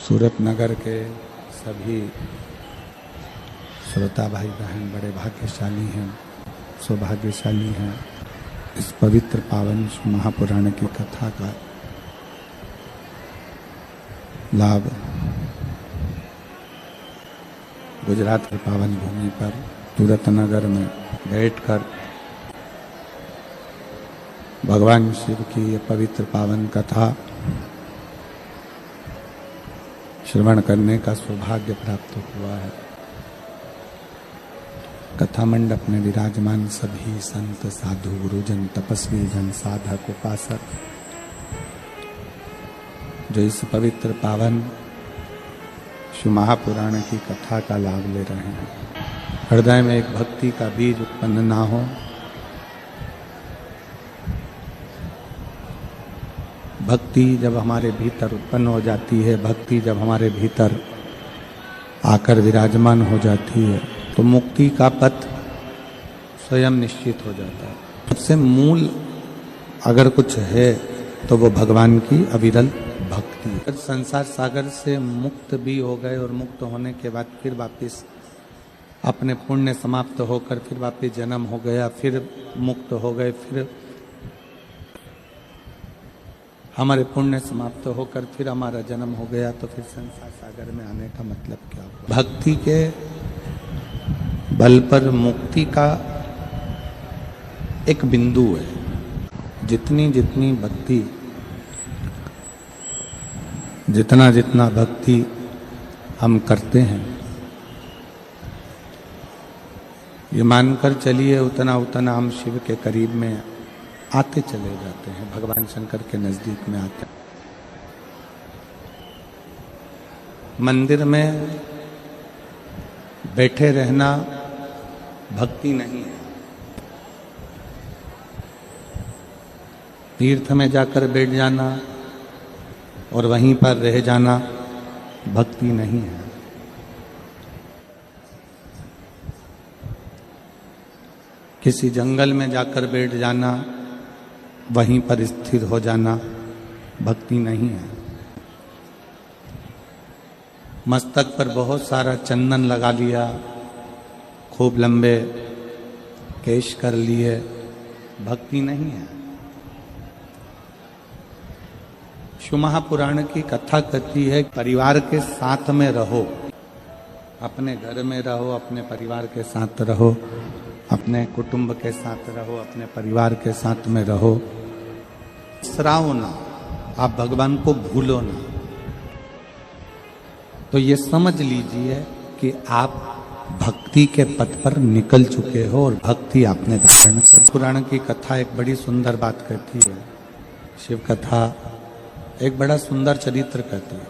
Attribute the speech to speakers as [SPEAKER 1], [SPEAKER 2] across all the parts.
[SPEAKER 1] सूरत नगर के सभी श्रोता भाई बहन बड़े भाग्यशाली हैं, सौभाग्यशाली हैं। इस पवित्र पावन महापुराण की कथा का लाभ गुजरात के पावन भूमि पर सूरत नगर में बैठकर भगवान शिव की ये पवित्र पावन कथा श्रवण करने का सौभाग्य प्राप्त हुआ है। कथा मंडप में विराजमान सभी संत साधु गुरुजन तपस्वी जन साधक उपासक जो इस पवित्र पावन शिव महापुराण की कथा का लाभ ले रहे हैं, हृदय में एक भक्ति का बीज उत्पन्न ना हो, भक्ति जब हमारे भीतर उत्पन्न हो जाती है, भक्ति जब हमारे भीतर आकर विराजमान हो जाती है तो मुक्ति का पथ स्वयं निश्चित हो जाता है। सबसे मूल अगर कुछ है तो वो भगवान की अविरल भक्ति। संसार सागर से मुक्त भी हो गए और मुक्त होने के बाद फिर वापस अपने पुण्य समाप्त होकर फिर वापस जन्म हो गया, फिर मुक्त हो गए, फिर हमारे पुण्य समाप्त होकर फिर हमारा जन्म हो गया, तो फिर संसार सागर में आने का मतलब क्या हुआ? भक्ति के बल पर मुक्ति का एक बिंदु है। जितनी जितनी भक्ति, जितना जितना भक्ति हम करते हैं, ये मानकर चलिए उतना उतना हम शिव के करीब में आते चले जाते हैं, भगवान शंकर के नजदीक में आते हैं। मंदिर में बैठे रहना भक्ति नहीं है। तीर्थ में जाकर बैठ जाना और वहीं पर रह जाना भक्ति नहीं है। किसी जंगल में जाकर बैठ जाना, वहीं पर स्थिर हो जाना भक्ति नहीं है। मस्तक पर बहुत सारा चंदन लगा लिया, खूब लंबे केश कर लिए, भक्ति नहीं है। शिव महापुराण की कथा कहती है परिवार के साथ में रहो, अपने घर में रहो, अपने परिवार के साथ रहो, अपने कुटुंब के साथ रहो, अपने परिवार के साथ में रहो। बिसराओ ना, आप भगवान को भूलो ना। तो ये समझ लीजिए कि आप भक्ति के पथ पर निकल चुके हो और भक्ति आपने धारण कर। पुराण की कथा एक बड़ी सुंदर बात कहती है। शिव कथा एक बड़ा सुंदर चरित्र कहती है।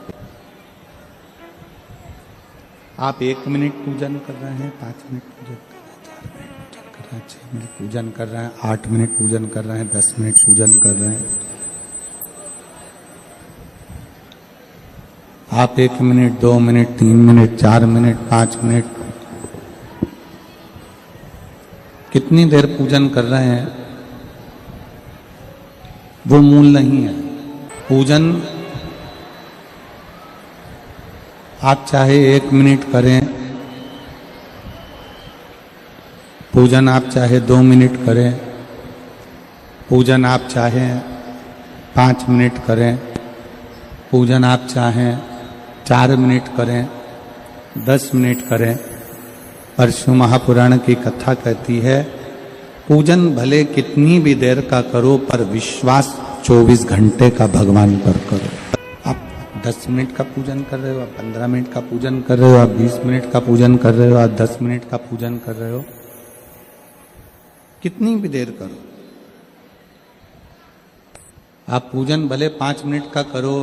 [SPEAKER 1] आप 1 मिनट पूजन कर रहे हैं, 5 मिनट पूजन कर रहे हैं, 4 मिनट पूजन कर रहे हैं, 6 मिनट पूजन कर रहे हैं, 8 मिनट पूजन कर रहे हैं, 10 मिनट पूजन कर रहे हैं। आप 1 minute, 2 minute, 3 minute, 4 minute, 5 minute, कितनी देर पूजन कर रहे हैं वो मूल नहीं है। पूजन आप चाहे 1 मिनट करें, पूजन आप चाहे 2 मिनट करें, पूजन आप चाहे 5 मिनट करें, पूजन आप चाहें 4 मिनट करें, 10 मिनट करें, पर शिव महापुराण की कथा कहती है पूजन भले कितनी भी देर का करो पर विश्वास 24 घंटे का भगवान पर करो। आप 10 मिनट का पूजन कर रहे हो, आप 15 मिनट का पूजन कर रहे हो, आप 20 मिनट का पूजन कर रहे हो, आप 10 मिनट का पूजन कर रहे हो, कितनी भी देर करो। आप पूजन भले 5 मिनट का करो,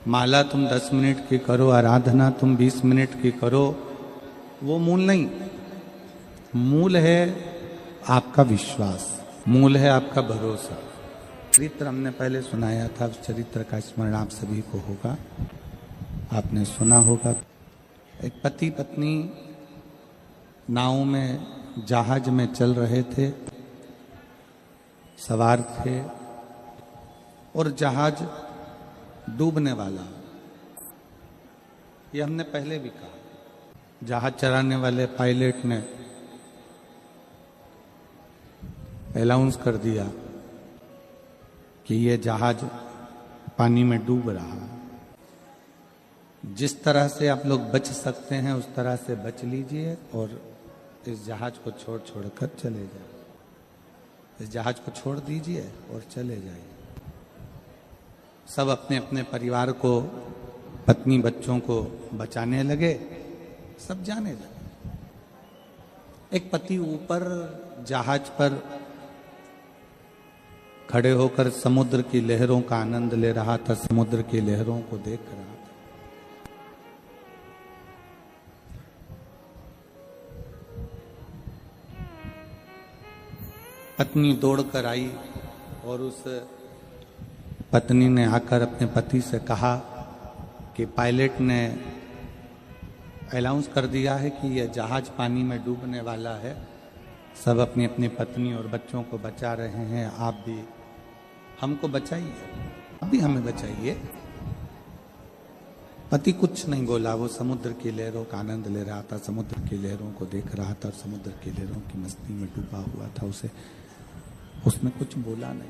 [SPEAKER 1] माला तुम 10 मिनट की करो, आराधना तुम 20 मिनट की करो, वो मूल नहीं। मूल है आपका विश्वास, मूल है आपका भरोसा। चरित्र हमने पहले सुनाया था, उस चरित्र का स्मरण आप सभी को होगा, आपने सुना होगा। एक पति पत्नी नाव में, जहाज में चल रहे थे, सवार थे और जहाज डूबने वाला। ये हमने पहले भी कहा। जहाज चलाने वाले पायलट ने अनाउंस कर दिया कि ये जहाज पानी में डूब रहा है। जिस तरह से आप लोग बच सकते हैं उस तरह से बच लीजिए और इस जहाज को छोड़ छोड़कर चले जाइए। इस जहाज को छोड़ दीजिए और चले जाइए। सब अपने अपने परिवार को, पत्नी बच्चों को बचाने लगे, सब जाने लगे। एक पति ऊपर जहाज पर खड़े होकर समुद्र की लहरों का आनंद ले रहा था, समुद्र की लहरों को देख रहा था। पत्नी दौड़कर आई और उस पत्नी ने आकर अपने पति से कहा कि पायलट ने अनाउंस कर दिया है कि यह जहाज पानी में डूबने वाला है। सब अपनी अपनी पत्नी और बच्चों को बचा रहे हैं, आप भी हमको बचाइए, आप भी हमें बचाइए। पति कुछ नहीं बोला, वो समुद्र की लहरों का आनंद ले रहा था, समुद्र की लहरों को देख रहा था, समुद्र की लहरों की मस्ती में डूबा हुआ था। उसने कुछ बोला नहीं,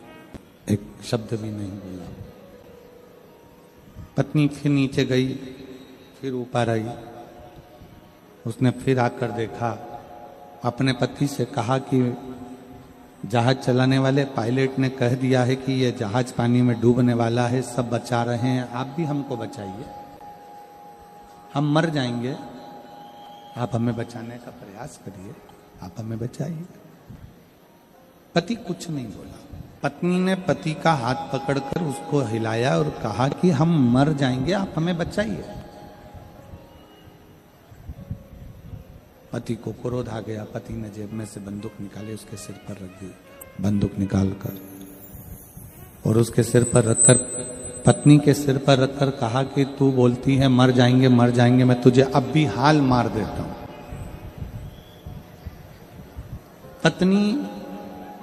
[SPEAKER 1] एक शब्द भी नहीं बोला। पत्नी फिर नीचे गई, फिर ऊपर आई। उसने फिर आकर देखा, अपने पति से कहा कि जहाज चलाने वाले पायलट ने कह दिया है कि यह जहाज पानी में डूबने वाला है, सब बचा रहे हैं, आप भी हमको बचाइए, हम मर जाएंगे, आप हमें बचाने का प्रयास करिए, आप हमें बचाइए। पति कुछ नहीं बोला। पत्नी ने पति का हाथ पकड़कर उसको हिलाया और कहा कि हम मर जाएंगे, आप हमें बचाइए। पति को क्रोध आ गया। पति ने जेब में से बंदूक निकाली, उसके सिर पर रख दी। बंदूक निकालकर और उसके सिर पर रखकर, पत्नी के सिर पर रखकर कहा कि तू बोलती है मर जाएंगे मर जाएंगे, मैं तुझे अब भी हाल मार देता हूं। पत्नी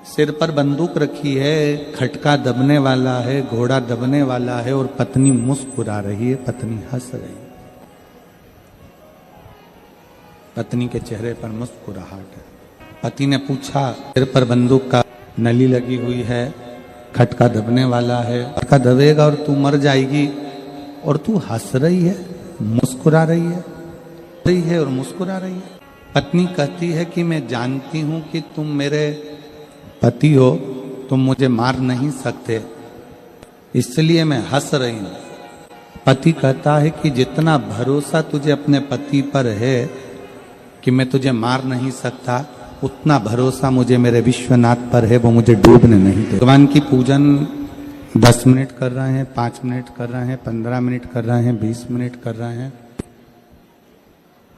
[SPEAKER 1] सिर पर बंदूक रखी है, खटका दबने वाला है, घोड़ा दबने वाला है और पत्नी मुस्कुरा रही है, पत्नी हंस रही है। पत्नी के चेहरे पर मुस्कुराहट है। पति ने पूछा, सिर पर बंदूक का नली लगी हुई है, खटका दबने वाला है, खटका दबेगा और तू मर जाएगी और तू हंस रही है, मुस्कुरा रही है और मुस्कुरा रही है। पत्नी कहती है कि मैं जानती हूं कि तुम मेरे पति हो, तुम मुझे मार नहीं सकते, इसलिए मैं हंस रही हूं। पति कहता है कि जितना भरोसा तुझे अपने पति पर है कि मैं तुझे मार नहीं सकता, उतना भरोसा मुझे मेरे विश्वनाथ पर है, वो मुझे डूबने नहीं दे। भगवान की पूजन 10 मिनट कर रहे हैं, 5 मिनट कर रहे हैं, 15 मिनट कर रहे हैं, 20 मिनट कर रहे हैं,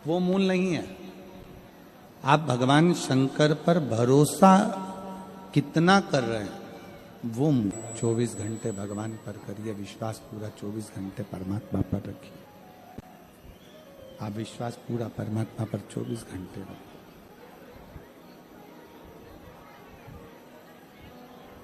[SPEAKER 1] वो मूल नहीं है। आप भगवान शंकर पर भरोसा कितना कर रहे हैं, वो 24 घंटे भगवान पर करिए। विश्वास पूरा 24 घंटे परमात्मा पर रखिए। आप विश्वास पूरा परमात्मा पर 24 घंटे रखिए।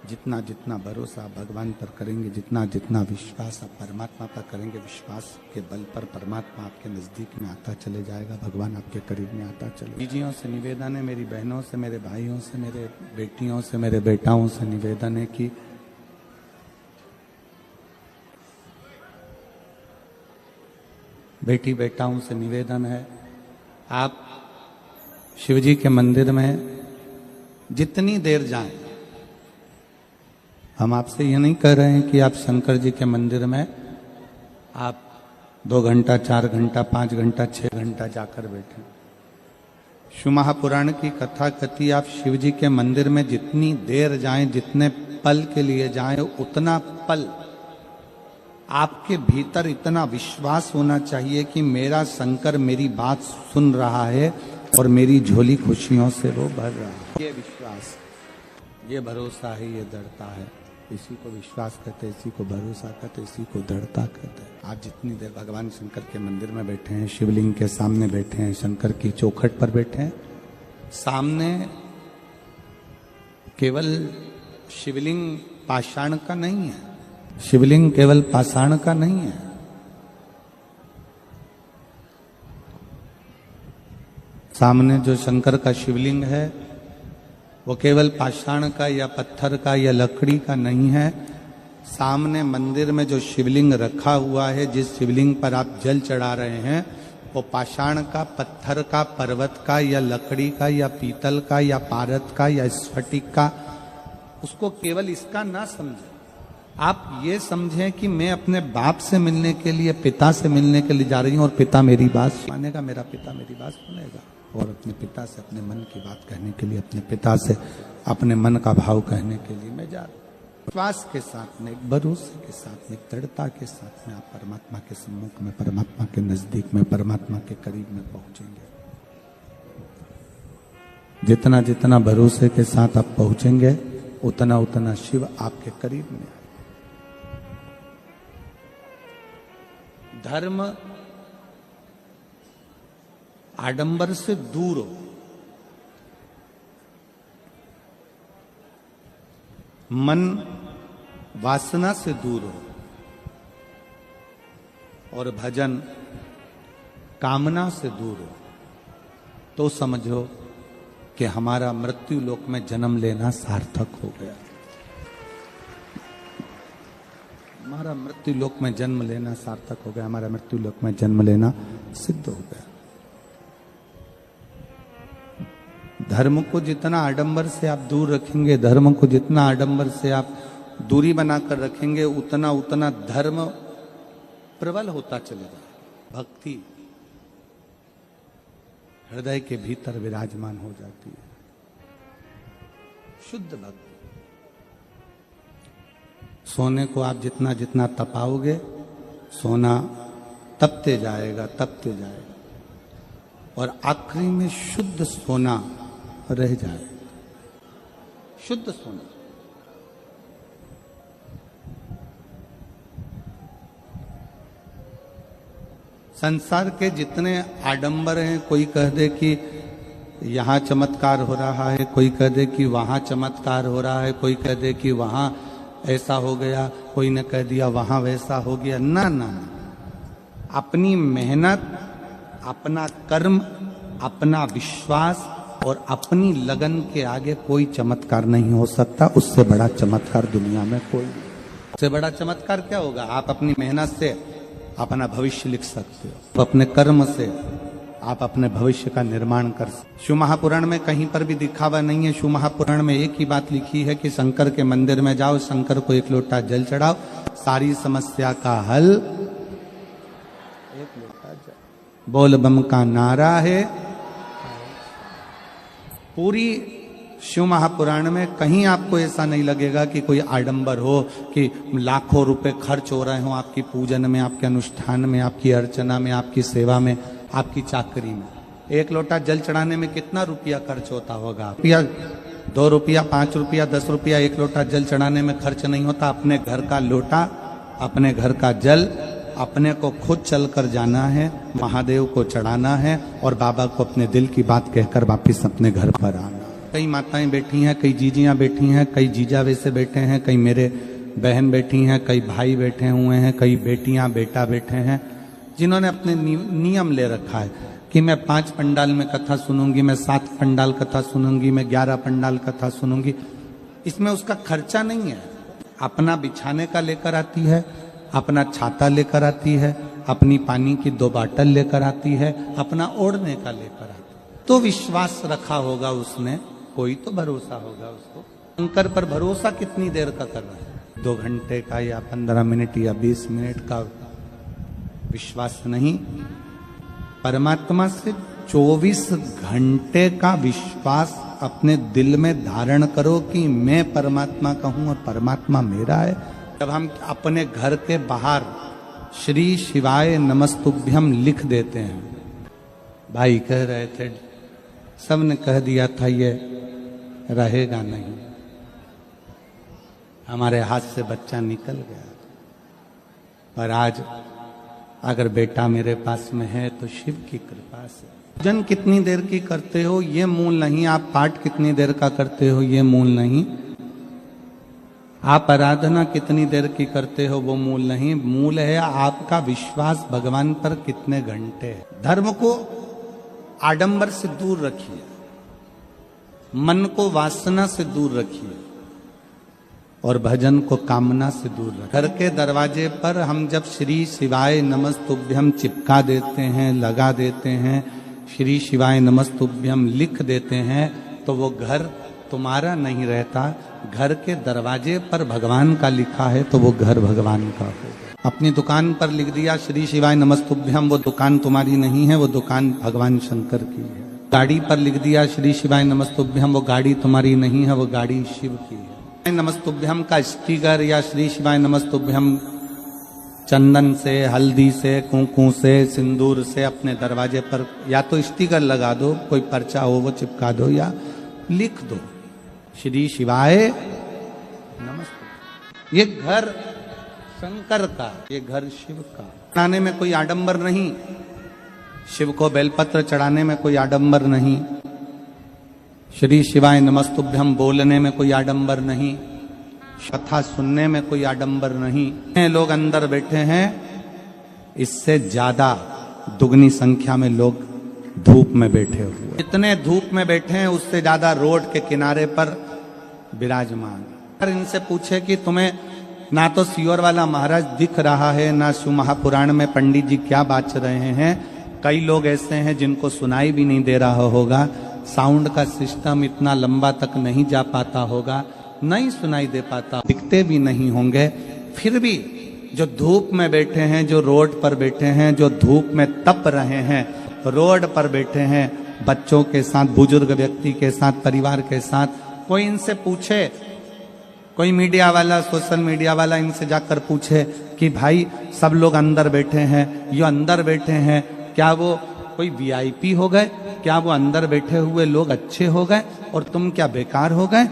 [SPEAKER 1] जितना जितना भरोसा आप भगवान पर करेंगे, जितना जितना विश्वास आप परमात्मा पर करेंगे, विश्वास के बल पर परमात्मा आपके नजदीक में आता चले जाएगा, भगवान आपके करीब में आता चले। दीजियों से निवेदन है, मेरी बहनों से, मेरे भाइयों से, मेरे बेटियों से, मेरे बेटाओं से निवेदन है कि बेटी बेटाओं से निवेदन है, आप शिवजी के मंदिर में जितनी देर जाएं, हम आपसे ये नहीं कह रहे हैं कि आप शंकर जी के मंदिर में आप 2 घंटा, 4 घंटा, 5 घंटा, 6 घंटा जाकर बैठे। शिव महापुराण की कथा कहती, आप शिव जी के मंदिर में जितनी देर जाएं, जितने पल के लिए जाएं, उतना पल आपके भीतर इतना विश्वास होना चाहिए कि मेरा शंकर मेरी बात सुन रहा है और मेरी झोली खुशियों से वो भर रहा है। ये विश्वास, ये भरोसा है, ये दृढ़ता है। इसी को विश्वास कहते हैं, इसी को भरोसा कहते हैं, इसी को दृढ़ता कहते हैं। आप जितनी देर भगवान शंकर के मंदिर में बैठे हैं, शिवलिंग के सामने बैठे हैं, शंकर की चौखट पर बैठे हैं, सामने केवल शिवलिंग पाषाण का नहीं है, शिवलिंग केवल पाषाण का नहीं है, सामने जो शंकर का शिवलिंग है वो केवल पाषाण का या पत्थर का या लकड़ी का नहीं है। सामने मंदिर में जो शिवलिंग रखा हुआ है, जिस शिवलिंग पर आप जल चढ़ा रहे हैं, वो पाषाण का, पत्थर का, पर्वत का या लकड़ी का या पीतल का या पारद का या स्फटिक का, उसको केवल इसका ना समझें। आप ये समझें कि मैं अपने बाप से मिलने के लिए, पिता से मिलने के लिए जा रही हूं और पिता मेरी बात मानेगा, मेरा पिता मेरी बात सुनेगा। और अपने पिता से अपने मन की बात कहने के लिए, अपने पिता से अपने मन का भाव कहने के लिए मैं जा रहा हूं। विश्वास के साथ में, एक भरोसे के साथ में, एक दृढ़ता के साथ में आप परमात्मा के सम्मुख में, परमात्मा के नजदीक में, परमात्मा के करीब में पहुंचेंगे। जितना जितना भरोसे के साथ आप पहुंचेंगे, उतना उतना शिव आपके करीब में। धर्म आडंबर से दूर हो, मन वासना से दूर हो, और भजन कामना से दूर हो, तो समझो कि हमारा मृत्यु लोक में जन्म लेना सार्थक हो गया। हमारा मृत्यु लोक में जन्म लेना सार्थक हो गया, हमारा मृत्यु लोक में जन्म लेना सिद्ध हो गया। धर्म को जितना आडंबर से आप दूर रखेंगे, धर्म को जितना आडंबर से आप दूरी बनाकर रखेंगे, उतना उतना धर्म प्रबल होता चलेगा। भक्ति हृदय के भीतर विराजमान हो जाती है, शुद्ध भक्ति। सोने को आप जितना जितना तपाओगे, सोना तपते जाएगा, तपते जाएगा, और आखिरी में शुद्ध सोना रह जाए, शुद्ध सोना। संसार के जितने आडंबर हैं, कोई कह दे कि यहां चमत्कार हो रहा है, कोई कह दे कि वहां चमत्कार हो रहा है, कोई कह दे कि वहां ऐसा हो गया, कोई ने कह दिया वहां वैसा हो गया। ना ना, अपनी मेहनत, अपना कर्म, अपना विश्वास और अपनी लगन के आगे कोई चमत्कार नहीं हो सकता। उससे बड़ा चमत्कार दुनिया में कोई नहीं। उससे बड़ा चमत्कार क्या होगा? आप अपनी मेहनत से अपना भविष्य लिख सकते हो, तो अपने कर्म से आप अपने भविष्य का निर्माण कर सकते। शिव महापुराण में कहीं पर भी दिखावा नहीं है। शिव महापुराण में एक ही बात लिखी है कि शंकर के मंदिर में जाओ, शंकर को एक लोटा जल चढ़ाओ, सारी समस्या का हल एक लोटा जल। बोल बम का नारा है। पूरी शिव महापुराण में कहीं आपको ऐसा नहीं लगेगा कि कोई आडंबर हो, कि लाखों रुपए खर्च हो रहे हो आपकी पूजन में, आपके अनुष्ठान में, आपकी अर्चना में, आपकी सेवा में, आपकी चाकरी में। एक लोटा जल चढ़ाने में कितना रुपया खर्च होता होगा? रुपया, 2 रुपया, 5 रुपया, 10 रुपया, एक लोटा जल चढ़ाने में खर्च नहीं होता। अपने घर का लोटा, अपने घर का जल अपने को खुद चलकर जाना है, महादेव को चढ़ाना है और बाबा को अपने दिल की बात कहकर वापिस अपने घर पर आना। कई माताएं बैठी हैं, कई जीजियां बैठी हैं, कई जीजा वैसे बैठे हैं, कई मेरे बहन बैठी हैं, कई भाई बैठे हुए हैं, कई बेटियां बेटा बैठे हैं, जिन्होंने अपने नियम ले रखा है कि मैं 5 पंडाल में कथा सुनूंगी, मैं 7 पंडाल कथा सुनूंगी, मैं 11 पंडाल कथा सुनूंगी। इसमें उसका खर्चा नहीं है। अपना बिछाने का लेकर आती है, अपना छाता लेकर आती है, अपनी पानी की 2 बाटल लेकर आती है, अपना ओढ़ने का लेकर आती है। तो विश्वास रखा होगा उसने, कोई तो भरोसा होगा उसको। शंकर पर भरोसा कितनी देर का कर रहा है? 2 घंटे का या 15 मिनट या 20 मिनट का विश्वास नहीं, परमात्मा से 24 घंटे का विश्वास अपने दिल में धारण करो कि मैं परमात्मा का हूं और परमात्मा मेरा है। जब हम अपने घर के बाहर श्री शिवाय नमस्तुभ्यम लिख देते हैं, भाई कह रहे थे, सबने कह दिया था ये रहेगा नहीं, हमारे हाथ से बच्चा निकल गया, पर आज अगर बेटा मेरे पास में है तो शिव की कृपा से। पूजन कितनी देर की करते हो ये मूल नहीं, आप पाठ कितनी देर का करते हो ये मूल नहीं, आप आराधना कितनी देर की करते हो वो मूल नहीं, मूल है आपका विश्वास भगवान पर कितने घंटे है। धर्म को आडंबर से दूर रखिए, मन को वासना से दूर रखिए और भजन को कामना से दूर रखिए। घर के दरवाजे पर हम जब श्री शिवाय नमस्तुभ्यम चिपका देते हैं, लगा देते हैं, श्री शिवाय नमस्तुभ्यम लिख देते हैं, तो वो घर तुम्हारा नहीं रहता। घर के दरवाजे पर भगवान का लिखा है तो वो घर भगवान का होगा। अपनी दुकान पर लिख दिया श्री शिवाय नमस्तुभ्यम, वो दुकान तुम्हारी नहीं है, वो दुकान भगवान शंकर की है। गाड़ी पर लिख दिया श्री शिवाय नमस्तुभ्यम, वो गाड़ी तुम्हारी नहीं है, वो गाड़ी शिव की है। नमस्तुभ्यम का स्टिकर या श्री शिवाय नमस्तुभ्यम चंदन से, हल्दी से, कुंकू से, सिंदूर से अपने दरवाजे पर या तो स्टिकर लगा दो, कोई पर्चा हो वो चिपका दो या लिख दो श्री शिवाय नमस्तुभ्यम। ये घर शंकर का, ये घर शिव का। चढ़ाने में कोई आडंबर नहीं, शिव को बेलपत्र चढ़ाने में कोई आडंबर नहीं, श्री शिवाय नमस्तुभ्यम बोलने में कोई आडंबर नहीं, कथा सुनने में कोई आडंबर नहीं। लोग अंदर बैठे हैं, इससे ज्यादा दुगनी संख्या में लोग धूप में बैठे हुए। इतने धूप में बैठे हैं, उससे ज्यादा रोड के किनारे पर विराजमान। अगर इनसे पूछे कि तुम्हें ना तो सियोर वाला महाराज दिख रहा है, ना शिव महापुराण में पंडित जी क्या बात रहे हैं। कई लोग ऐसे हैं जिनको सुनाई भी नहीं दे रहा होगा, साउंड का सिस्टम इतना लंबा तक नहीं जा पाता होगा, नहीं सुनाई दे पाता, दिखते भी नहीं होंगे। फिर भी जो धूप में बैठे हैं, जो रोड पर बैठे हैं, जो धूप में तप रहे हैं, रोड पर बैठे हैं, बच्चों के साथ, बुजुर्ग व्यक्ति के साथ, परिवार के साथ, कोई इनसे पूछे, कोई मीडिया वाला, सोशल मीडिया वाला इनसे जाकर पूछे कि भाई सब लोग अंदर बैठे हैं, ये अंदर बैठे हैं, क्या वो कोई वीआईपी हो गए? क्या वो अंदर बैठे हुए लोग अच्छे हो गए और तुम क्या बेकार हो गए?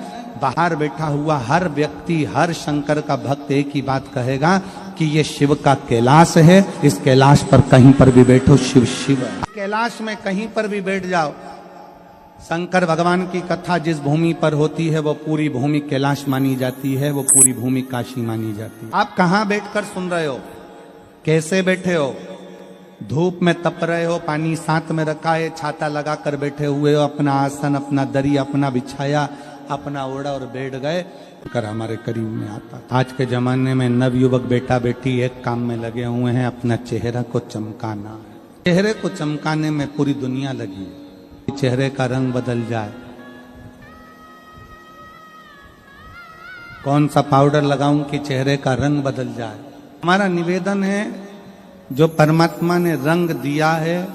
[SPEAKER 1] बाहर बैठा हुआ हर व्यक्ति, हर शंकर का भक्त एक ही बात कहेगा कि ये शिव का कैलाश है, इस कैलाश पर कहीं पर भी बैठो शिव शिव है। कैलाश में कहीं पर भी बैठ जाओ, शंकर भगवान की कथा जिस भूमि पर होती है वो पूरी भूमि कैलाश मानी जाती है, वो पूरी भूमि काशी मानी जाती है। आप कहाँ बैठकर सुन रहे हो, कैसे बैठे हो? धूप में तप रहे हो, पानी साथ में रखा है, छाता लगाकर बैठे हुए हो, अपना आसन, अपना दरी अपना बिछाया, अपना ओढ़ा और बैठ गए कर हमारे करीब में आता। आज के जमाने में नवयुवक बेटा बेटी एक काम में लगे हुए हैं, अपना चेहरा को चमकाना है। चेहरे को चमकाने में पूरी दुनिया लगी है, चेहरे का रंग बदल जाए, कौन सा पाउडर लगाऊं कि चेहरे का रंग बदल जाए। हमारा निवेदन है, जो परमात्मा ने रंग दिया है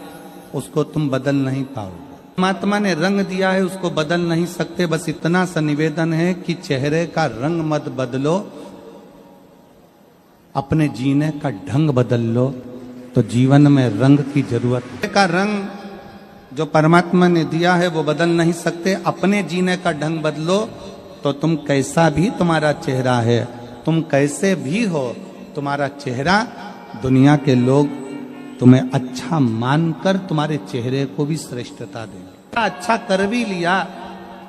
[SPEAKER 1] उसको तुम बदल नहीं पाओगे। परमात्मा ने रंग दिया है उसको बदल नहीं सकते। बस इतना सा निवेदन है कि चेहरे का रंग मत बदलो, अपने जीने का ढंग बदल लो, तो जीवन में रंग की जरूरत है। का रंग जो परमात्मा ने दिया है वो बदल नहीं सकते। अपने जीने का ढंग बदलो तो तुम कैसा भी तुम्हारा चेहरा है, तुम कैसे भी हो, तुम्हारा चेहरा दुनिया के लोग तुम्हें अच्छा मानकर तुम्हारे चेहरे को भी श्रेष्ठता देंगे। अच्छा कर भी लिया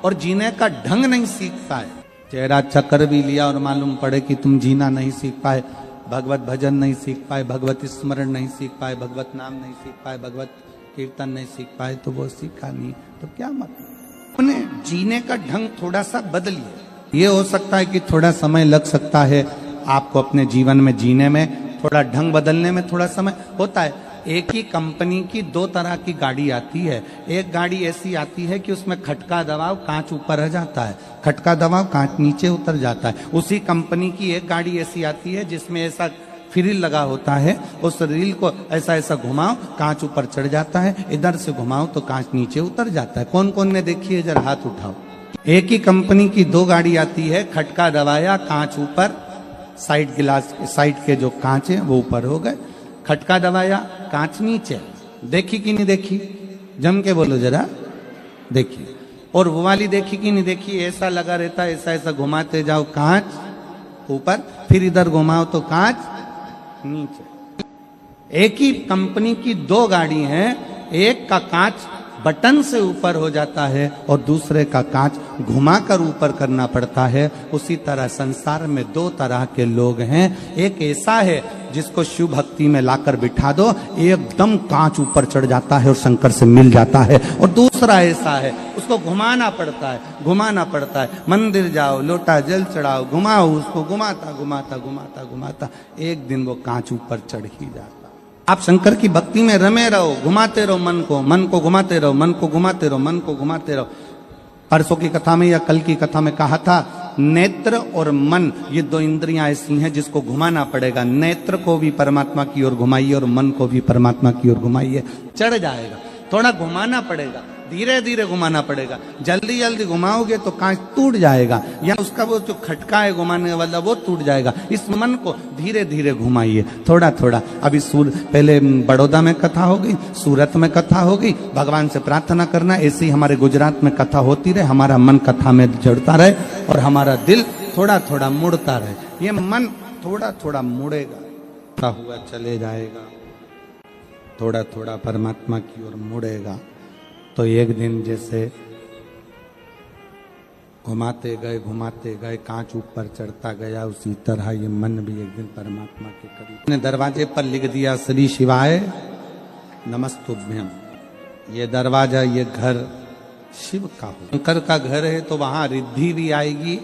[SPEAKER 1] और जीने का ढंग नहीं सीख पाए, चेहरा अच्छा कर भी लिया और मालूम पड़े कि तुम जीना नहीं सीख पाए, भगवत भजन नहीं सीख पाए, भगवत स्मरण नहीं सीख पाए, भगवत नाम नहीं सीख पाए, भगवत कीर्तन नहीं सीख पाए, तो वो सीखा नहीं तो क्या मतलब। अपने जीने का ढंग थोड़ा सा बदलिए। ये हो सकता है कि थोड़ा समय लग सकता है आपको अपने जीवन में जीने में, थोड़ा ढंग बदलने में थोड़ा समय होता है। एक ही कंपनी की दो तरह की गाड़ी आती है। एक गाड़ी ऐसी आती है कि उसमें खटका दबाव कांच ऊपर आ जाता है, खटका दबाव कांच नीचे उतर जाता है। उसी कंपनी की एक गाड़ी ऐसी आती है जिसमें ऐसा फ्रिल लगा होता है, उस रील को ऐसा ऐसा घुमाओ कांच ऊपर चढ़ जाता है, इधर से घुमाओ तो कांच नीचे उतर जाता है। कौन कौन ने देखी है, जरा हाथ उठाओ। एक ही कंपनी की दो गाड़ी आती है, खटका दबाया कांच ऊपर, साइड गिलास साइड के जो कांच है वो ऊपर हो गए, खटका दबाया कांच नीचे। देखी कि नहीं देखी, जम के बोलो जरा, देखी। और वो वाली देखी कि नहीं देखी, ऐसा लगा रहता है, ऐसा ऐसा घुमाते जाओ कांच ऊपर, फिर इधर घुमाओ तो कांच नीचे। एक ही कंपनी की दो गाड़ी हैं, एक का कांच बटन से ऊपर हो जाता है और दूसरे का कांच घुमाकर ऊपर करना पड़ता है। उसी तरह संसार में दो तरह के लोग हैं। एक ऐसा है जिसको शिव भक्ति में लाकर बिठा दो, एकदम कांच ऊपर चढ़ जाता है और शंकर से मिल जाता है। और दूसरा ऐसा है, उसको घुमाना पड़ता है, घुमाना पड़ता है। मंदिर जाओ, लोटा जल चढ़ाओ, घुमाओ उसको, घुमाता घुमाता घुमाता घुमाता एक दिन वो कांच ऊपर चढ़ ही जाता। आप शंकर की भक्ति में रमे रहो, घुमाते रहो मन को घुमाते रहो, मन को घुमाते रहो, मन को घुमाते रहो। परसों की कथा में या कल की कथा में कहा था, नेत्र और मन ये दो इंद्रियां ऐसी हैं जिसको घुमाना पड़ेगा। नेत्र को भी परमात्मा की ओर घुमाइए और मन को भी परमात्मा की ओर घुमाइए, चढ़ जाएगा। थोड़ा घुमाना पड़ेगा, धीरे धीरे घुमाना पड़ेगा। जल्दी जल्दी घुमाओगे तो कांच टूट जाएगा, या उसका वो जो खटका है घुमाने वाला वो टूट जाएगा। इस मन को धीरे धीरे घुमाइए, थोड़ा थोड़ा। अभी पहले बड़ौदा में कथा हो गई, सूरत में कथा हो गई। भगवान से प्रार्थना करना ऐसे ही हमारे गुजरात में कथा होती रहे, हमारा मन कथा में जुड़ता रहे और हमारा दिल थोड़ा थोड़ा मुड़ता रहे। ये मन थोड़ा थोड़ा मुड़ेगा, हुआ चले जाएगा, थोड़ा थोड़ा परमात्मा की ओर मुड़ेगा। तो एक दिन जैसे घुमाते गए कांच ऊपर चढ़ता गया, उसी तरह ये मन भी एक दिन परमात्मा के करीब। ने दरवाजे पर लिख दिया, श्री शिवाय नमस्तुभ्यम। ये दरवाजा, ये घर शिव का हो, शंकर का घर है, तो वहां रिद्धि भी आएगी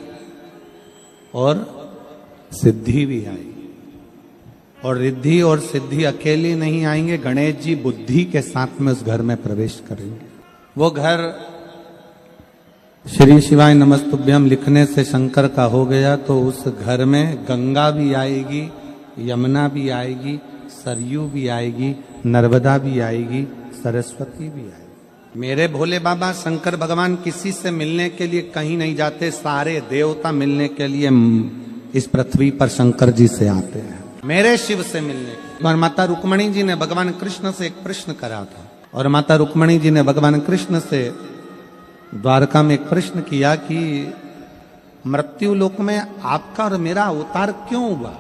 [SPEAKER 1] और सिद्धि भी आएगी। और रिद्धि और सिद्धि अकेली नहीं आएंगे, गणेश जी बुद्धि के साथ में उस घर में प्रवेश करेंगे। वो घर श्री शिवाय नमस्तुभ्यम लिखने से शंकर का हो गया, तो उस घर में गंगा भी आएगी, यमुना भी आएगी, सरयू भी आएगी, नर्मदा भी आएगी, सरस्वती भी आएगी। मेरे भोले बाबा शंकर भगवान किसी से मिलने के लिए कहीं नहीं जाते, सारे देवता मिलने के लिए इस पृथ्वी पर शंकर जी से आते हैं, मेरे शिव से मिलने। और माता रुक्मणी जी ने भगवान कृष्ण से एक प्रश्न करा था, और माता रुक्मणी जी ने भगवान कृष्ण से द्वारका में एक प्रश्न किया कि मृत्यु लोक में आपका और मेरा अवतार क्यों हुआ,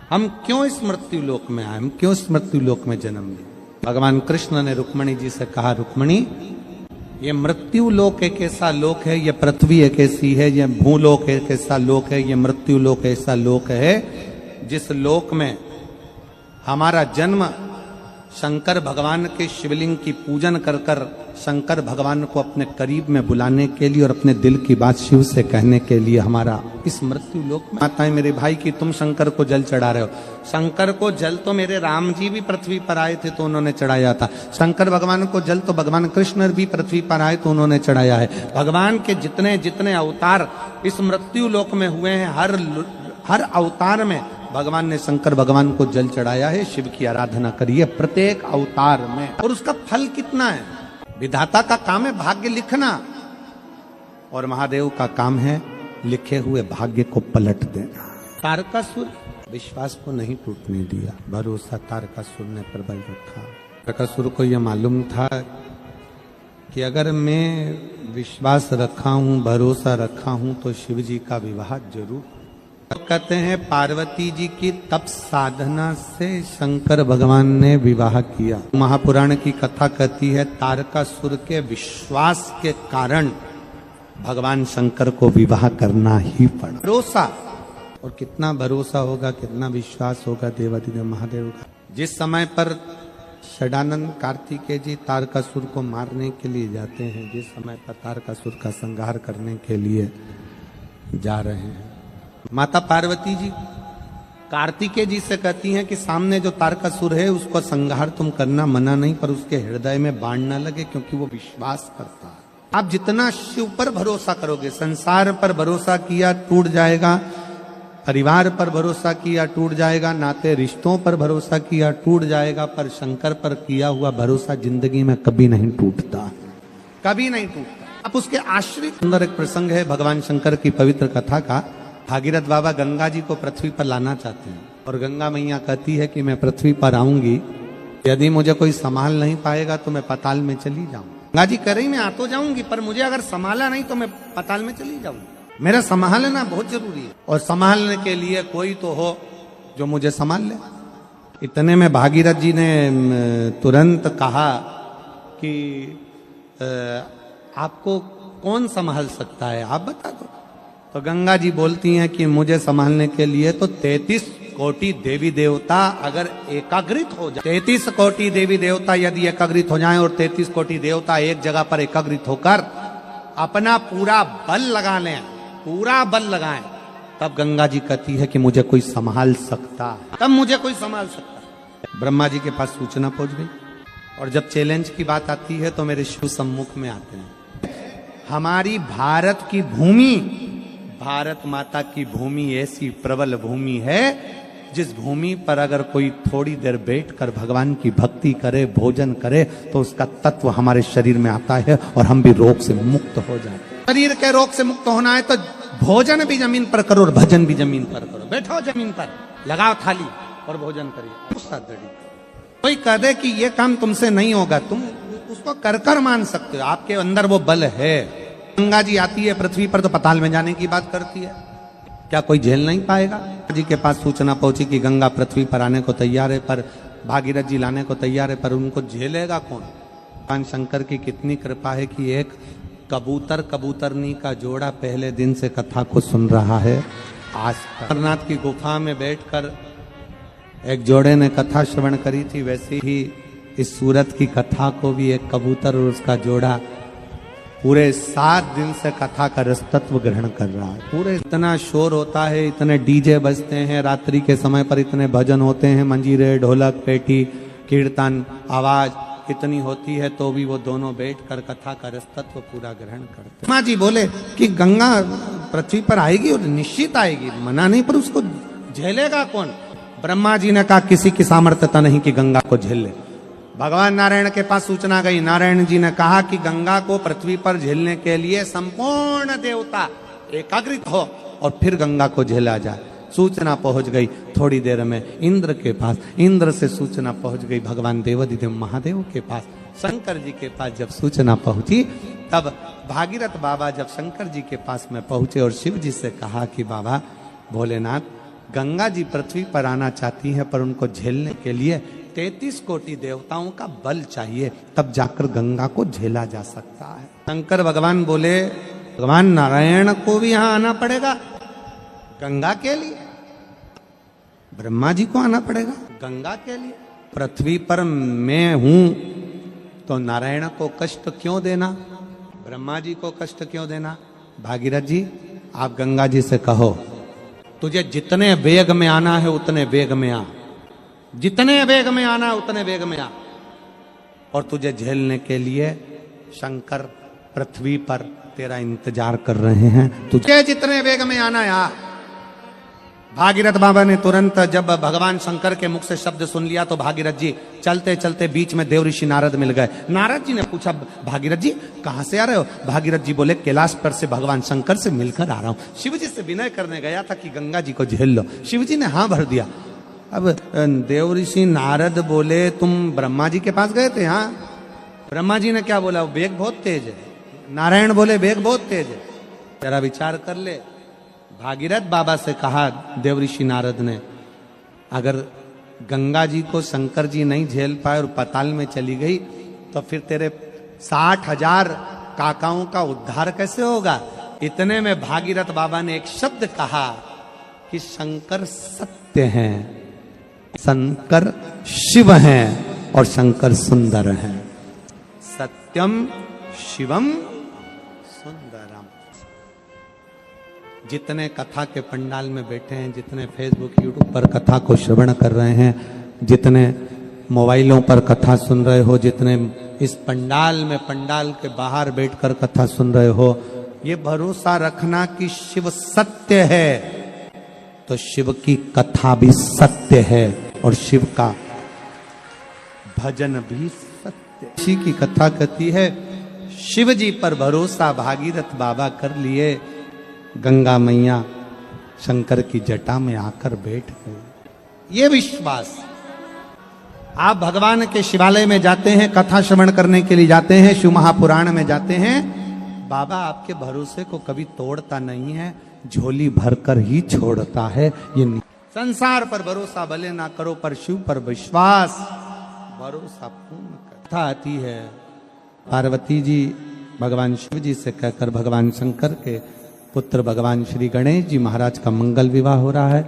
[SPEAKER 1] हम क्यों इस मृत्यु लोक में आए, हम क्यों इस मृत्यु लोक में जन्म लिए। भगवान कृष्ण ने रुक्मणी जी से कहा, रुक्मणी ये मृत्यु लोक एक ऐसा लोक है, ये पृथ्वी एक ऐसी है, ये भूलोक एक ऐसा लोक है, ये मृत्यु लोक ऐसा लोक है जिस लोक में हमारा जन्म शंकर भगवान के शिवलिंग की पूजन कर कर शंकर भगवान को अपने करीब में बुलाने के लिए और अपने दिल की बात शिव से कहने के लिए हमारा इस मृत्यु लोक में आता है। मेरे भाई की तुम शंकर को जल चढ़ा रहे हो, शंकर को जल तो मेरे राम जी भी पृथ्वी पर आए थे तो उन्होंने चढ़ाया था, शंकर भगवान को जल तो भगवान कृष्ण भी पृथ्वी पर आए तो उन्होंने चढ़ाया है। भगवान के जितने जितने अवतार इस मृत्यु लोक में हुए हैं, हर अवतार में भगवान ने शंकर भगवान को जल चढ़ाया है। शिव की आराधना करिए प्रत्येक अवतार में। और उसका फल कितना है, विधाता का काम है भाग्य लिखना, और महादेव का काम है लिखे हुए भाग्य को पलट देना। तारकासुर विश्वास को नहीं टूटने दिया, भरोसा तारकासुर ने प्रबल रखा। तारकासुर को यह मालूम था कि अगर मैं विश्वास रखा हूं, भरोसा रखा हूं, तो शिव जी का विवाह जरूर। कहते हैं पार्वती जी की तप साधना से शंकर भगवान ने विवाह किया। महापुराण की कथा कहती है तारकासुर के विश्वास के कारण भगवान शंकर को विवाह करना ही पड़ा। भरोसा, और कितना भरोसा होगा, कितना विश्वास होगा देवाधिदेव महादेव का। जिस समय पर षडानंद कार्तिकेय जी तारकासुर को मारने के लिए जाते हैं, जिस समय पर तारकासुर का संहार करने के लिए जा रहे हैं, माता पार्वती जी कार्तिकेय जी से कहती हैं कि सामने जो तारकासुर है उसको संहार तुम करना मना नहीं, पर उसके हृदय में बाण न लगे क्योंकि वो विश्वास करता है। आप जितना शिव पर भरोसा करोगे, संसार पर भरोसा किया टूट जाएगा, परिवार पर भरोसा किया टूट जाएगा, नाते रिश्तों पर भरोसा किया टूट जाएगा, पर शंकर पर किया हुआ भरोसा जिंदगी में कभी नहीं टूटता, कभी नहीं टूटता। अब उसके आश्रित सुंदर एक प्रसंग है भगवान शंकर की पवित्र कथा का। भागीरथ बाबा गंगा जी को पृथ्वी पर लाना चाहते हैं, और गंगा मैया कहती है कि मैं पृथ्वी पर आऊंगी, यदि मुझे कोई संभाल नहीं पाएगा तो मैं पाताल में चली जाऊंगी। गंगा जी कह रही मैं आ तो जाऊंगी, पर मुझे अगर संभाला नहीं तो मैं पाताल में चली जाऊंगी। मेरा संभालना बहुत जरूरी है, और संभालने के लिए कोई तो हो जो मुझे संभाल ले। इतने में भागीरथ जी ने तुरंत कहा कि आपको कौन संभाल सकता है, आप बता दो। तो गंगा जी बोलती हैं कि मुझे संभालने के लिए तो 33 कोटि देवी देवता अगर एकाग्रित हो जाए, 33 कोटि देवी देवता यदि एकाग्रित हो जाएं और 33 कोटि देवता एक जगह पर एकाग्रित होकर अपना पूरा बल लगा लें, पूरा बल लगाएं, तब गंगा जी कहती है कि मुझे कोई संभाल सकता है, तब मुझे कोई संभाल सकता है। ब्रह्मा जी के पास सूचना पहुंच गई और जब चैलेंज की बात आती है तो मेरे शिव सम्मुख में आते हैं। हमारी भारत की भूमि, भारत माता की भूमि ऐसी प्रबल भूमि है जिस भूमि पर अगर कोई थोड़ी देर बैठकर भगवान की भक्ति करे, भोजन करे, तो उसका तत्व हमारे शरीर में आता है और हम भी रोग से मुक्त हो जाते हैं। शरीर के रोग से मुक्त होना है तो भोजन भी जमीन पर करो और भजन भी जमीन पर करो। बैठो जमीन पर, लगाओ थाली और भोजन करिए। कोई कह दे कि ये काम तुमसे नहीं होगा, तुम उसको कर कर मान सकते हो, आपके अंदर वो बल है। गंगा जी आती है पृथ्वी पर तो पाताल में जाने की बात करती है, क्या कोई झेल नहीं पाएगा? जी के पास सूचना पहुंची कि गंगा पृथ्वी पर आने को तैयार है, पर भागीरथ जी लाने को तैयार है, पर उनको झेलेगा कौन? भगवान शंकर की कितनी कृपा है कि एक कबूतर कबूतरनी का जोड़ा पहले दिन से कथा को सुन रहा है। आज अमरनाथ की गुफा में बैठकर एक जोड़े ने कथा श्रवण करी थी, वैसे ही इस सूरत की कथा को भी एक कबूतर और उसका जोड़ा पूरे 7 दिन से कथा का रसतत्व ग्रहण कर रहा है। पूरे इतना शोर होता है, इतने डीजे बजते हैं, रात्रि के समय पर इतने भजन होते हैं, मंजीरे, ढोलक, पेटी, कीर्तन, आवाज इतनी होती है, तो भी वो दोनों बैठकर कथा का रसतत्व पूरा ग्रहण करते हैं। माँ जी बोले कि गंगा पृथ्वी पर आएगी और निश्चित आएगी, मना नहीं, पर उसको झेलेगा कौन? ब्रह्मा जी ने कहा किसी की सामर्थ्यता नहीं कि गंगा को झेल ले। भगवान नारायण के पास सूचना गई, नारायण जी ने कहा कि गंगा को पृथ्वी पर झेलने के लिए संपूर्ण देवता एकाग्रित हो और फिर गंगा को झेला जाए। सूचना पहुंच गई थोड़ी देर में इंद्र के पास, इंद्र से सूचना पहुंच गई भगवान देवाधिदेव महादेव के पास, शंकर जी के पास जब सूचना पहुंची तब भागीरथ बाबा जब शंकर जी के पास में पहुंचे और शिव जी से कहा कि बाबा भोलेनाथ, गंगा जी पृथ्वी पर आना चाहती है, पर उनको झेलने के लिए 33 कोटि देवताओं का बल चाहिए, तब जाकर गंगा को झेला जा सकता है। शंकर भगवान बोले भगवान नारायण को भी यहां आना पड़ेगा गंगा के लिए, ब्रह्मा जी को आना पड़ेगा गंगा के लिए। पृथ्वी पर मैं हूं तो नारायण को कष्ट क्यों देना, ब्रह्मा जी को कष्ट क्यों देना? भागीरथ जी आप गंगा जी से कहो तुझे जितने वेग में आना है उतने वेग में आ, जितने वेग में आना है उतने वेग में आ, और तुझे झेलने के लिए शंकर पृथ्वी पर तेरा इंतजार कर रहे हैं, तुझे जितने वेग में आना है आ। भागीरथ बाबा ने तुरंत जब भगवान शंकर के मुख से शब्द सुन लिया तो भागीरथ जी चलते चलते बीच में देव ऋषि नारद मिल गए। नारद जी ने पूछा भागीरथ जी कहां से आ रहे हो? भागीरथ जी बोले कैलाश पर से भगवान शंकर से मिलकर आ रहा हूं। शिव जी से विनय करने गया था कि गंगा जी को झेल लो, शिव जी ने हाँ भर दिया। अब देव ऋषि नारद बोले तुम ब्रह्मा जी के पास गए थे? हाँ। ब्रह्मा जी ने क्या बोला? वेग बहुत तेज है। नारायण बोले वेग बहुत तेज है, जरा विचार कर ले। भागीरथ बाबा से कहा देव ऋषि नारद ने, अगर गंगा जी को शंकर जी नहीं झेल पाए और पाताल में चली गई तो फिर तेरे 60,000 काकाओं का उद्धार कैसे होगा? इतने में भागीरथ बाबा ने एक शब्द कहा कि शंकर सत्य हैं, शंकर शिव हैं और शंकर सुंदर हैं। सत्यम शिवम सुंदरम। जितने कथा के पंडाल में बैठे हैं, जितने फेसबुक यूट्यूब पर कथा को श्रवण कर रहे हैं, जितने मोबाइलों पर कथा सुन रहे हो, जितने इस पंडाल में पंडाल के बाहर बैठकर कथा सुन रहे हो, ये भरोसा रखना कि शिव सत्य है तो शिव की कथा भी सत्य है और शिव का भजन भी सत्य। इसी की कथा कहती है शिव जी पर भरोसा भागीरथ बाबा कर लिए, गंगा मैया शंकर की जटा में आकर बैठ गए। ये विश्वास, आप भगवान के शिवालय में जाते हैं, कथा श्रवण करने के लिए जाते हैं, शिव महापुराण में जाते हैं, बाबा आपके भरोसे को कभी तोड़ता नहीं है, झोली भरकर ही छोड़ता है। ये संसार पर भरोसा भले ना करो पर शिव पर विश्वास भरोसा पूर्ण। कथा आती है पार्वती जी भगवान शिव जी से कहकर भगवान शंकर के पुत्र भगवान श्री गणेश जी महाराज का मंगल विवाह हो रहा है।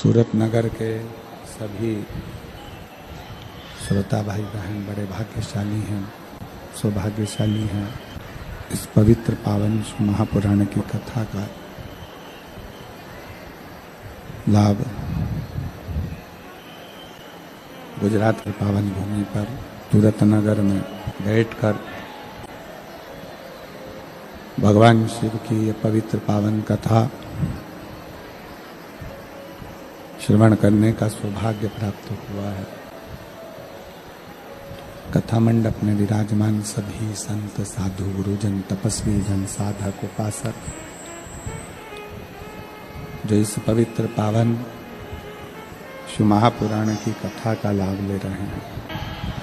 [SPEAKER 1] सूरत नगर के सभी श्रोता भाई बहन बड़े भाग्यशाली हैं, सौभाग्यशाली हैं। इस पवित्र पावन महापुराण की कथा का लाभ गुजरात की पावन भूमि पर सूरत नगर में बैठकर भगवान शिव की ये पवित्र पावन कथा श्रवण करने का सौभाग्य प्राप्त हुआ है। कथा मंडप में विराजमान सभी संत साधु गुरुजन तपस्वी जन साधक उपासक जो इस पवित्र पावन शिव महापुराण की कथा का लाभ ले रहे हैं,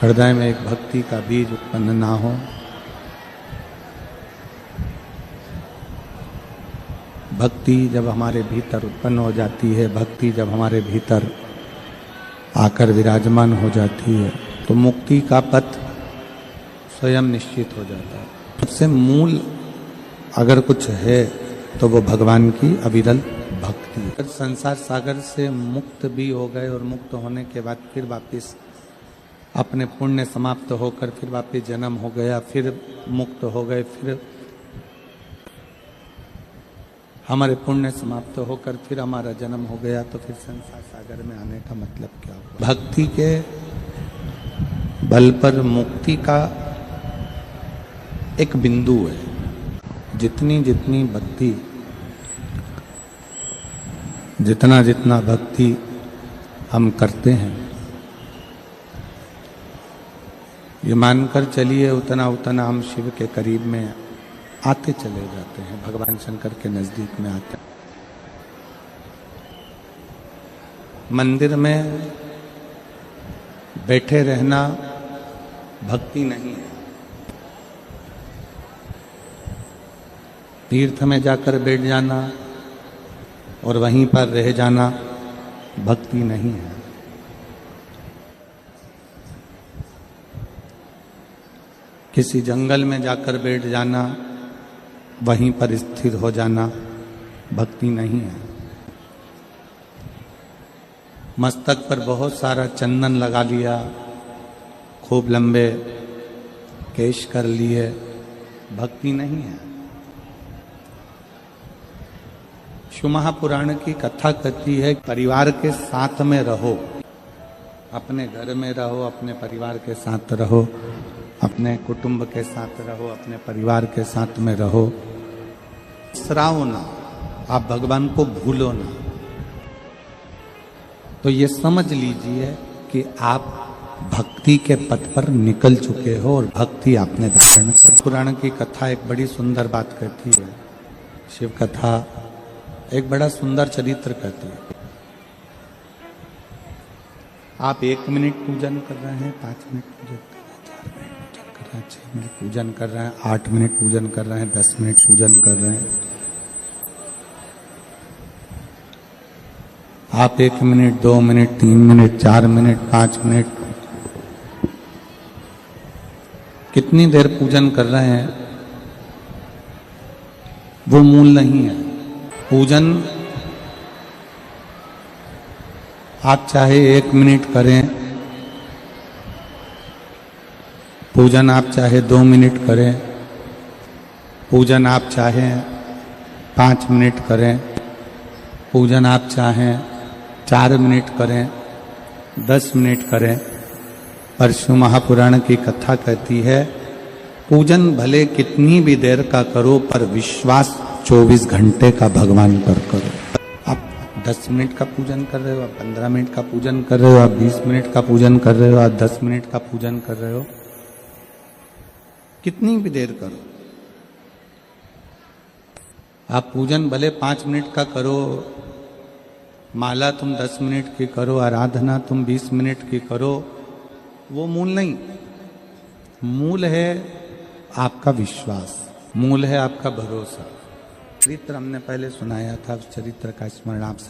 [SPEAKER 1] हृदय में एक भक्ति का बीज उत्पन्न ना हो, भक्ति जब हमारे भीतर उत्पन्न हो जाती है, भक्ति जब हमारे भीतर आकर विराजमान हो जाती है, तो मुक्ति का पथ स्वयं निश्चित हो जाता है। सबसे मूल अगर कुछ है तो वो भगवान की अविरल भक्ति। अगर संसार सागर से मुक्त भी हो गए और मुक्त होने के बाद फिर वापस अपने पुण्य समाप्त होकर फिर वापस जन्म हो गया, फिर मुक्त हो गए, फिर हमारे पुण्य समाप्त होकर फिर हमारा जन्म हो गया, तो फिर संसार सागर में आने का मतलब क्या हुआ? भक्ति के बल पर मुक्ति का एक बिंदु है। जितनी जितनी भक्ति, जितना जितना भक्ति हम करते हैं, ये मानकर चलिए उतना उतना हम शिव के करीब में आते चले जाते हैं, भगवान शंकर के नजदीक में आते हैं। मंदिर में बैठे रहना भक्ति नहीं है। तीर्थ में जाकर बैठ जाना और वहीं पर रह जाना भक्ति नहीं है। किसी जंगल में जाकर बैठ जाना, वहीं पर स्थिर हो जाना भक्ति नहीं है। मस्तक पर बहुत सारा चंदन लगा लिया, खूब लंबे केश कर लिए, भक्ति नहीं है। शिव महापुराण की कथा कहती है परिवार के साथ में रहो, अपने घर में रहो, अपने परिवार के साथ रहो, अपने कुटुंब के साथ रहो, अपने परिवार के साथ में रहो। बिसराओ ना, आप भगवान को भूलो ना। तो ये समझ लीजिए कि आप भक्ति के पथ पर निकल चुके हो और भक्ति आपने धारण कर। पुराण की कथा एक बड़ी सुंदर बात कहती है। शिव कथा एक बड़ा सुंदर चरित्र कहती है। आप 1 मिनट पूजन कर रहे हैं, 5 मिनट पूजन कर रहे हैं, 4 मिनट पूजन कर रहे हैं, 6 मिनट पूजन कर रहे हैं, 8 मिनट पूजन कर रहे हैं, 10 मिनट पूजन कर रहे हैं। आप 1 minute, 2 minute, 3 minute, 4 minute, 5 minute, कितनी देर पूजन कर रहे हैं, वो मूल नहीं है। पूजन आप चाहे 1 मिनट करें, पूजन आप चाहे 2 मिनट करें, पूजन आप चाहें 5 मिनट करें, पूजन आप चाहें 4 मिनट करें, 10 मिनट करें, पर शिव महापुराण की कथा कहती है पूजन भले कितनी भी देर का करो, पर विश्वास 24 घंटे का भगवान पर करो। आप 10 मिनट का पूजन कर रहे हो, आप 15 मिनट का पूजन कर रहे हो, आप 20 मिनट का पूजन कर रहे हो, आप 10 मिनट का पूजन कर रहे हो, कितनी भी देर करो। आप पूजन भले 5 मिनट का करो, माला तुम 10 मिनट की करो, आराधना तुम 20 मिनट की करो, वो मूल नहीं। मूल है आपका विश्वास, मूल है आपका भरोसा। चरित्र हमने पहले सुनाया था, उस चरित्र का स्मरण आपसे